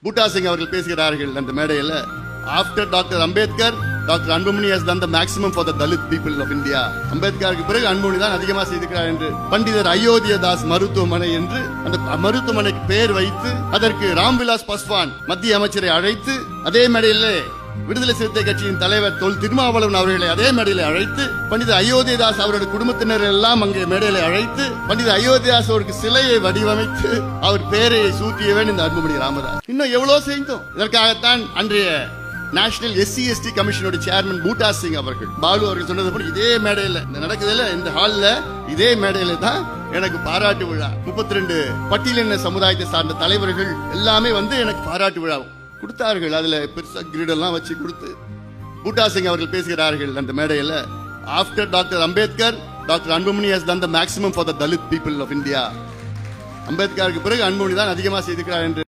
பூட்டா சிங் அவர்கள் பேசுகிறார்கள் அந்த மேடையில். After doctor Ambedkar, doctor Anbumani has done the maximum for the Dalit people of India. அம்பேத்கருக்கு பிறகு அன்புமணி தான் அதிகமாக செய்திருக்கிறார் என்று பண்டிதர் அயோத்தியதாஸ் மருத்துவமனை என்று அந்த மருத்துவமனைக்கு பெயர் வைத்து அதற்கு ராம்விலாஸ் பாஸ்வான் மத்திய அமைச்சரை அழைத்து அதே மேடையிலே விடுதலை சிறுத்தை கட்சியின் தலைவர் தொல் திருமாவளவன் அவர்களை அதே மேடையில் அழைத்து பண்டித அயோத்தியதாஸ் அவருடைய குடும்பத்தினர் எல்லாம் அங்கே மேடையில் அழைத்து பண்டித அயோத்தியதாஸ் அவருக்கு சிலையை வடிவமைத்து அவர் பெயரை சூட்டியவன் இந்த அன்புமணி ராமதாஸ். இன்னும் எவ்வளவு செய்தோம். இதற்காகத்தான் அன்றைய நேஷனல் SC/ST கமிஷனோட சேர்மன் பூட்டா சிங் அவர்கள் பாலு அவர்கள் சொன்னது போல இதே மேடையில் நடக்குதுல இந்த ஹால்ல இதே மேடையில தான் எனக்கு பாராட்டு விழா 32 பட்டியலின சமுதாயத்தை சார்ந்த தலைவர்கள் எல்லாமே வந்து எனக்கு பாராட்டு விழா கொடுத்தார்கள். அதுல பெருசா கிரீடெல்லாம் வச்சு கொடுத்து பூட்டா சிங் அவர்கள் பேசுகிறார்கள் அந்த மேடையில். After doctor Ambedkar, doctor Anbumani has done the maximum for the Dalit people of India. அம்பேத்கருக்கு பிறகு அன்புமணி தான் அதிகமாக செய்திருக்கிறார் என்று